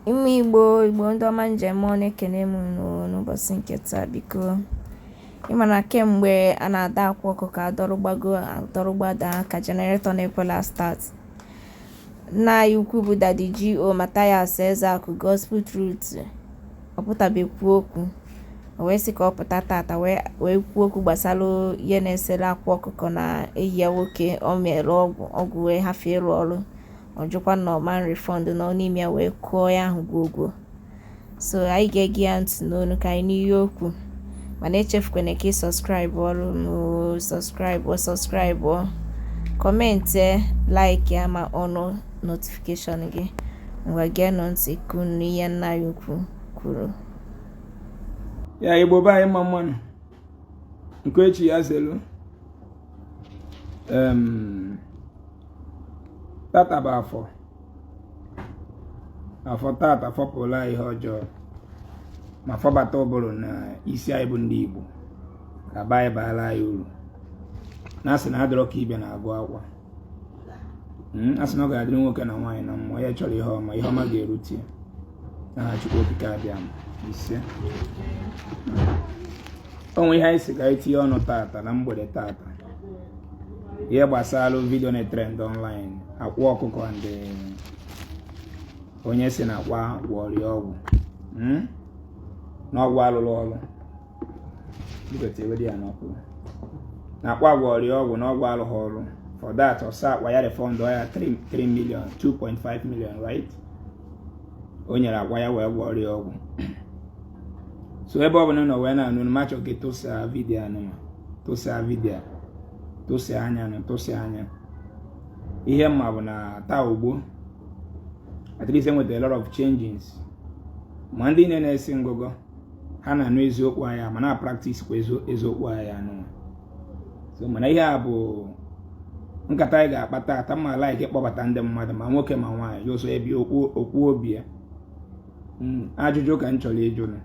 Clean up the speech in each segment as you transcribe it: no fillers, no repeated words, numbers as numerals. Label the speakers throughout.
Speaker 1: ime Igbo ndị ọma njem na-ekene m n'ụbọchị nke taa. Biko ịma na kemgbe a na-ada akwa ọkụkọ adọrọgbada ka jeneretọ na-ekwela start. Nna anyị ukwu bụ Daddy G.O. Mathias Replied Gospel Truth ọpụtabekwu okwu, o wee sị ka ọ pụta tata wee kwuo okwu gbasara ihe na-esere akwa ọkụkọ na ehi ya nwoke o mere ọgwụ wee hafee ịrụ ọrụ. Ọ jụkwa na ọma refund nọ n'ime ya wee kụọ ya ahụ gwogwo. So anyị ga-ege ya ntị n'onu ka anyị n'ihe okwu, mana echefukwana ka ị sọskraịbụ ọrụ sọskraịbụ, kọmentị, like ya ma ọnụ notifikeshọn gị. Ngwa gee nụ ntị kunu ihe nna ya ukwu kwuru.
Speaker 2: Ya Igbo be anyị mma mmanụ nke echi ya zelu tata bụ afọ tata fọpụla ihe ọjọọ ma fọbata ụbụrụ na isi anyị bụ ndị Igbo ka anyị baala anyị uru. Na asị na adịrọ ka ibe na-agụ akwa, asị na ọ ga-adịrị nwoke na nwaanyị na mmụọ ya chọrọ ihe ọma ga-erute ya na Chukwu okike abịa ise. Onwe ihe anyị si ka itinye ọnụ tata na mgbede tata, ihe gbasara vidio na trend online akwa ọkụkọ ndị onye si na akwa gwọrọ ọgwụ na ọgwụ alụrụ ọrụ na akwa gwọrọ ọgwụ na ọgwụ alụghị ọrụ. For that ọsa akwa ya refund ya 3 million 2.5 million, right? O nyere akwa ya wee gwọrọ ọgwụ. So ebe ọ bụla nọ wee na-anụ machọ gị tụsa vidio anụ, tụsa anya ihe mma bụ na taa ugbo at least enweta a lot of changes. Ma ndị na-esi ngụgọ ha na-anụ eziokwu anya ma na-practice kwa eziokwu anya anụ. So mana ihe a bụ nkata anyị ga-akpata ata ma like ịkpọbata ndị mmadụ ma nwoke ma nwaanyị yoso ebi okwu obi ya. Ajụjụ ka m chọrọ ịjụ na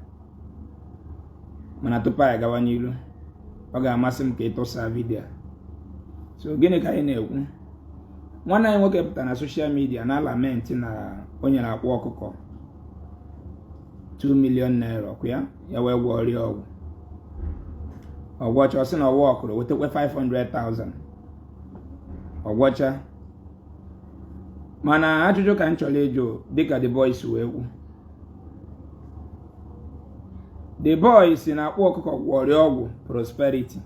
Speaker 2: mana tupu anyị gawa n'ilu, ọ ga-amasị m ka ịtụsa vidio. So gịnị ka anyị na-ekwu? Nwanne anyị nwoke pụtara na soshal midia na lament na o nyere akwa ọkụkọ 2 million naira ọkụ ya wee gwọrịa ọgwụ. Ọgwọcha ọ sị na ọwa ọkụrụ wetekwe 500,000 ọgwọcha. Mana ajụjụ ka m chọrọ ịjụ dịka The Boys wee kwu. The Boys na akwa ọkụkọ gwọrịa ọgwụ prosperity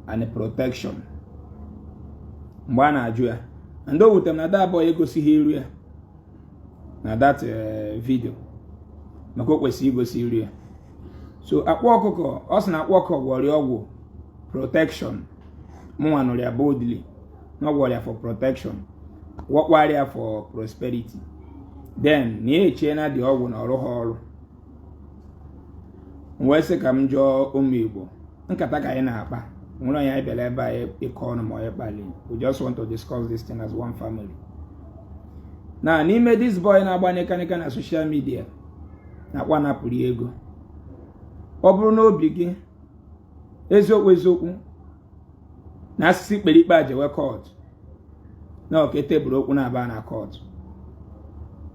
Speaker 2: and protection. Mgbe a na-ajụ ya, ndị o wutere na that boy egosighị iru ya na that video maka o kwesịrị igosi iru ya. So akwa ọkụkọ ọ sị na akwa ọkụkọ gwọrịa ọgwụ protection. Mụnwa nụrụ ya boldly na ọ gwọrịa for protection, gwọkwarịa for prosperity. Then na echie na dị ọgwụ na ọrụ ha ọrụ. Wee sị ka m jụọ ụmụ Igbo, nkata ka anyị na-akpa nwere onye anyị bịara ebe anyị ịkọ ọnụ ma onye kpali. We just want to discuss this thing as one family. Na n'ime this boy na-agba nịkanịka na social media na-akwa napụrụ ego. Ọ bụrụ n'obi gị eziokwu na asịsị ikpere ikpe ajewe court na oke tebụl okwu na-aba na court,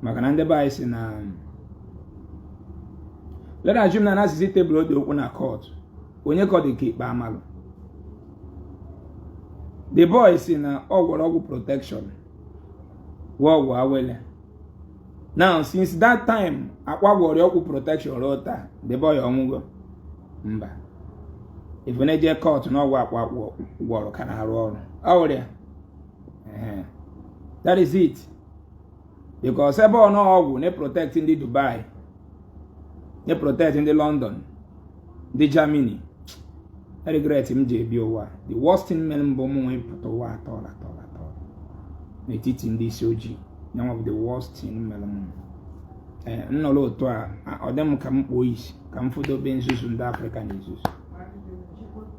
Speaker 2: maka na ndị be anyị si na let us assume na asịsị tebụl ode okwu na court onye ka ọ dị ka ikpe amalụ. The boy si na ọ gwọrọ ọgwụ protection wee ọgwụ awele. Now since that time akwa gwọrọ ọgwụ protection ruo taa, the boy ọnwụgo mba. If na eje court na ọgwụ akwa gwọrọ ka na-arụ ọrụ ọrịa. That is it. Because ebe ọ nọ ọgwụ na-protect ndị Dubai, na-protect ndị London, ndị Germany. I regret m ji ebi ụwa. The worst thing mere mbụ m nwee pụta ụwa atọ n'etiti ndị isi ojii. Nyanwa bụ the worst thing mere m. Nnọrọ otu a ọ dị m ka m kpuo isi ka m fodobe nzuzu ndị Afrịka na izuzu.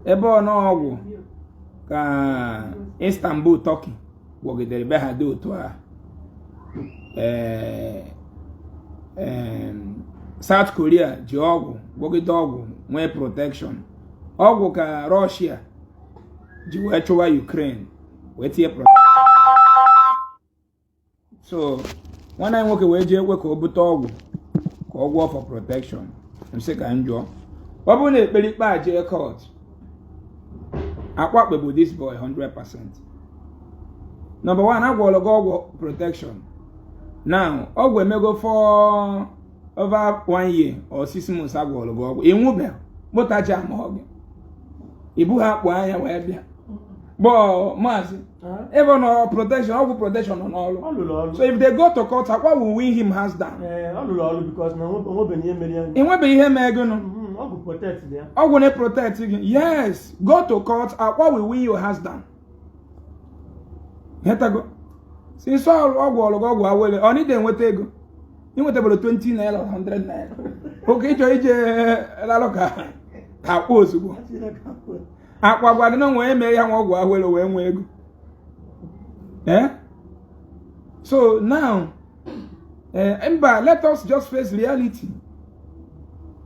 Speaker 2: Ebe ọ n'ọgwụ ka Istanbul, Turkey gwọgidere be ha dị otu a. South Korea ji ọgwụ gwọgide ọgwụ nwee protection. Ọgwụ ka Russia ji wee chụwa Ukraine wee tinye protection. So nwanne anyị nwoke wee jee ekwe ka o bute ọgwụ ka ọ gwọọ for protection. Nsị ka njọ ọ bụrụ na ekpere ikpe a jee court akwa kpegbu this boy 100%. Number one, agwọrọ gị ọgwụ protection. Now ọgwụ emego for over 1 year or 6 months agwọrọ gị ọgwụ ịnwụbe mụtachi ama gị ibu ha akpụ anya wee bịa gbọọ maazị ebe no protection ọgwụ protection nọ n'ọrụ. So if they go to court akwa will win him hands down. Enwebe ihe mee gị nụ ọgwụ na protect gị. Yes, go to court akwa will win your hands down. Hetago since ọgwụ ọlụgụ ọgwụ awele ọ need enweta ego inwetabara 20 naira 100 naira oke ịchọ ije lalụ ka akpọ ozugbo akwa gwa gị na nwee mee ya nwa ọgwụ awele wee nwee ego. So now mba let us just face reality.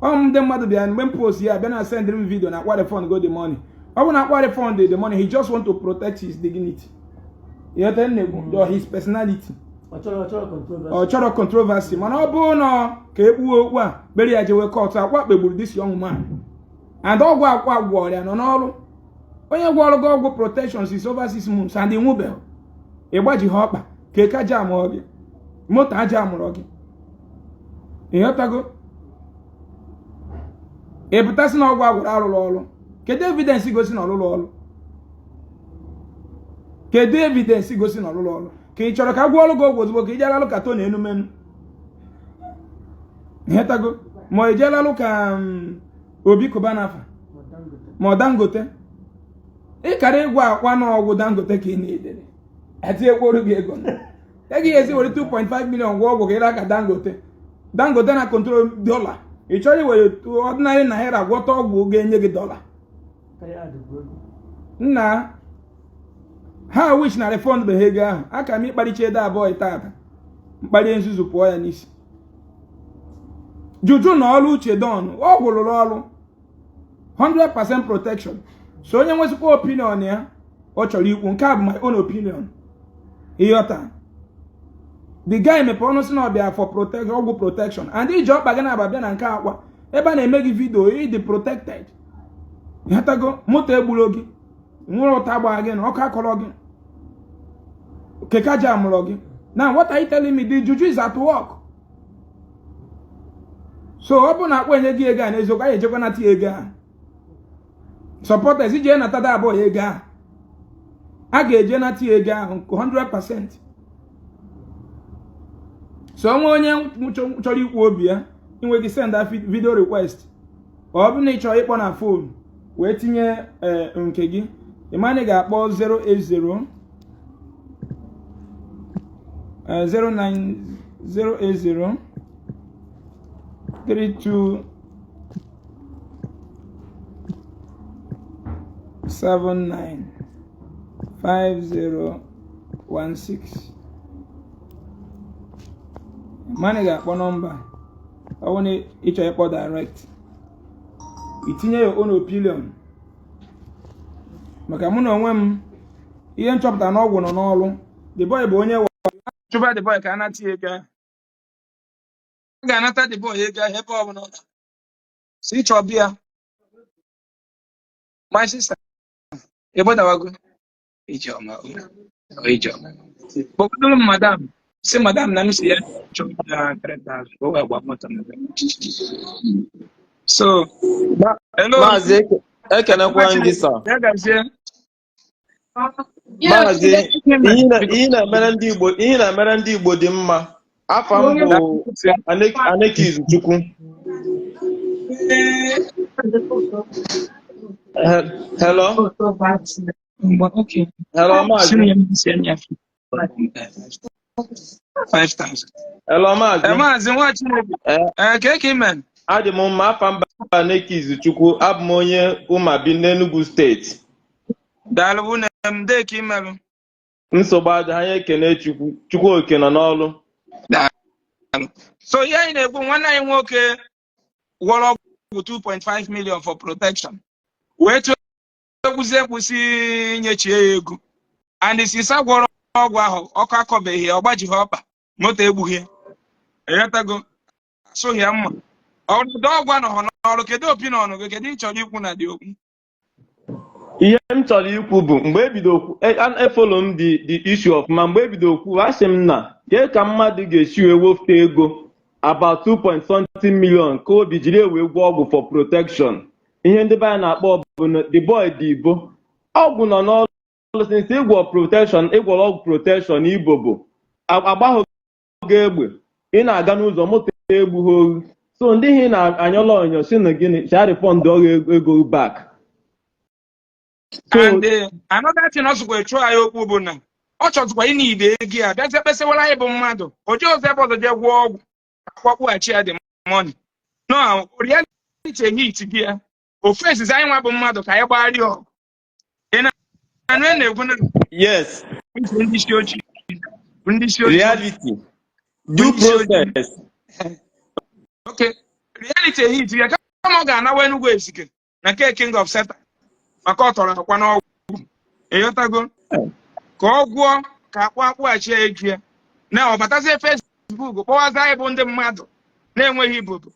Speaker 2: Ndị mmadụ bịa mgbe m post ya bịa na send m video na akwa refund go the money. Ọ bụ na akwa refund the money he just want to protect his dignity. Or his personality. Or chọrọ controversy. Mana ọ bụ na ka ekpuo okwu a bere ya jewe court akwa kpegburu this young man. And ọgwụ akwa gwọrọ ya nọ n'ọrụ. Onye gwọrọ gị ọgwụ protection is over 6 months and ịnwụbeghị. Ịgbaji ha ọkpa ka eke aja amụrụ gị. Moto aja amụrụ gị. Ịghọtago? Ịpụtasị na ọgwụ agwụrụ arụrụ ọrụ. Kedu evidence gosi na ọrụrụ ọrụ? Kedu evidence gosi na ọlụlụ ọlụ ka ị chọrọ ka agwọ ọlụ gị ọgwụ ozugbo ka ị jee lalụ ka to na enumenu hetago ma ị jee lalụ ka Obi Kubanafa ma Dangote ị kara ịgwa akwa na ọgwụ Dangote ka ị na-edere etinyekwarụ gị ego gị ezi were 2.5 million gwọ ọgwụ ka ịra ka Dangote na control dollar ị chọrọ iwere ordinary naira gwọta ọgwụ ga-enye gị dollar nna ha wish na refund be ego ahụ aka m ịkparicha ede abụọ tata mkpali nzuzu pụọ ya n'isi juju na ọrụ uche don ọ gwụrụrụ ọrụ 100% protection. So onye nwezikwa opinion ya ọ chọrọ ikwu nke a bụ my own opinion. Ịghọta the guy mepe ọnụ si na ọbịa for protection ọgwụ protection and iji ọkpa gị na-aba bịa na nke akwa ebe a na-eme gị video ịdị protected. Ịghọtago moto egburu gị nwere ụta agba gị na ọkụ akọrọ gị keka amụrụ gị. Now what are you telling me? The juju is at work. So ọ bụ na akpọ enye gị ego a n'eziokwu anyị ejekwa nata ego a supporters ije nata da abụọ ego a ga-eje nata ego ahụ 100%. So onwe onye chọrọ ikwu obi ya inwe gị send video request ọ bụ na ị chọrọ ịkpọ na phone wee tinye nke gị ịmana ga-akpọ 080 09080 3279 5016 ịmana ga-akpọ nọmba ọ bụ na ị chọrọ ịkpọ direct itinye your own opinion maka mụ na onwe m ihe nchọpụta na ọgwụ nọ n'ọrụ. The boy bụ onye chụba the boy ka anata ego a ga-anata the boy ego ebe ọ bụla ọ si ịchọbụ ya. My sister ebodawago ijeọma kpọkọdụrụ m madam si madam na m si ya chọpụta 3,000 o wee gba moto na so hello
Speaker 3: Maazị ekenekwa ndị sa.
Speaker 2: ya gazie
Speaker 3: Maazị ihe na-emere ndị Igbo dị mma. Afa m bụ Anekiz Chukwu. Hello? Hello, Maazị.
Speaker 2: 5,000.
Speaker 3: Hello, Maazị.
Speaker 2: Maazị Nwachineke. Ka ime?
Speaker 3: Adị m mma. Afa m bụ Anekiz Chukwu. Abụ m onye Umabi n'Enugu steeti.
Speaker 2: Daalụ na mde ka imerụ.
Speaker 3: Nsogbu adị anyị ekene Chukwu oke nọ n'ọrụ.
Speaker 2: Daalụ. So ihe anyị na-ekwu nwanne anyị nwoke gwọrọ ọgwụ 2.5 million for protection. Wee kwụsị nyechi ya ego. And since gwọrọ ọgwụ ahụ ọkụ akọbeghị ọgbajighị ọkpa
Speaker 4: moto egbughị eyatago asụghị ya mma ọnọdụ ọgwụ anọghọ n'ọrụ kedu opinion gị kedu ị chọrọ ikwu na dị okwu
Speaker 3: ihe m chọrọ ikwu bụ mgbe ebido efolo m the issue of ma mgbe ebido okwu asị m na ke ka mmadụ ga-esi wee wefute ego about 2.something million ka obi jiri wee gwọ ọgwụ for protection ihe ndị be anyị na-akpọ bụ the boy dị Igbo ọgwụ nọ n'ọrụ since ịgwọ protection ịgwọrọ ọgwụ protection Igbo bụ agbahụ gị egbe ị na-aga n'ụzọ moto egbughị ohu so ndị ihe na-anyọla onyo si na gịnị sharifond ọrụ ego back.
Speaker 4: and another thing ọsụkwa echu anyị okwu bụ na ọ chọtụkwa ị na-ide ego ya bịazie kpesawara anyị bụ mmadụ oji ọzọ ebe ọzọ jee gwọọ ọgwụ akwakpụghachi ya dị money no reality hit gị ya ofu esizi anyị nwa bụ mmadụ ka anyị gbagharịa ọgụ ị na-ekwu na
Speaker 3: yes
Speaker 4: ndị isi ojii
Speaker 3: reality due process.
Speaker 4: Okay, reality hit ya kama ọ ga-anawa Enugu Ezike na nke king of Satan maka ọ tọrọ akwa n'ọgwụ ịghọtago ka ọ gwụọ ka akpụghachi ya ego ya na ọ batazie Facebook kpọwazi anyị bụ ndị mmadụ na-enweghị ibobo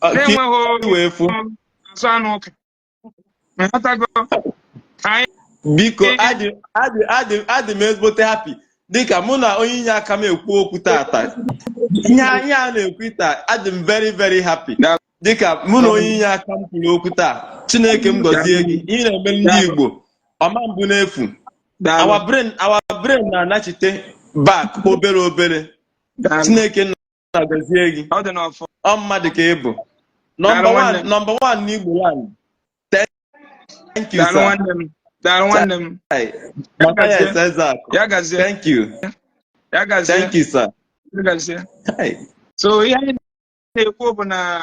Speaker 4: na-enweghị asụ anụ ụka ịghọtago
Speaker 3: biko adị m ezigbote happy dịka mụ na onye inye aka m ekwu okwu tata ihe a na-ekwu taa adị m very very happy dịka mụ na onye inye aka m kwuru okwu taa Chineke m gọzie gị ihe na-eme ndị Igbo ọma mbụ n'efu our brain na-anachite back obere Chineke na-agọzie gị ọ mmadụ ka ị bụ number one n'Igbo land. Thank you sir. Thank you. Thank you sir.
Speaker 4: So ihe anyị na-ekwu bụ na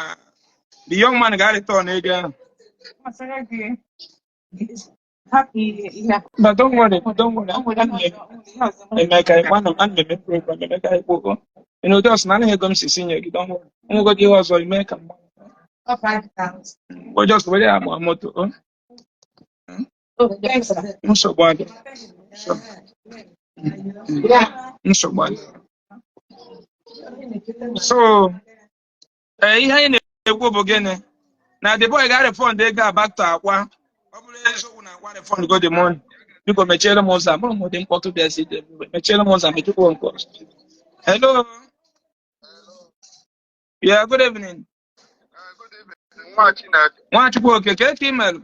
Speaker 4: the young man ga-return ego ahụ. But don't worry. You know, just na anaghị ego m si sinye gị, don't worry. Enwego ihe ọzọ ime ka mma. Just were ya ma moto. Nsogbu adị. So ihe anyị na-ekwu bụ gịnị na the boy ga-refund ego a back to akwa ọ bụrụ eziokwu na akwa refund go the money biko mechiere m ụzọ bụrụ m dị mkpọtụ bịa si mechiere m ụzọ mechikwa nke ọzọ. Hello. Yeah, good evening.
Speaker 5: Good evening.
Speaker 4: Nwachukwu Okeke ka email.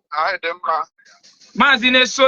Speaker 5: Hi, Demba.
Speaker 4: Maazị ị na-eso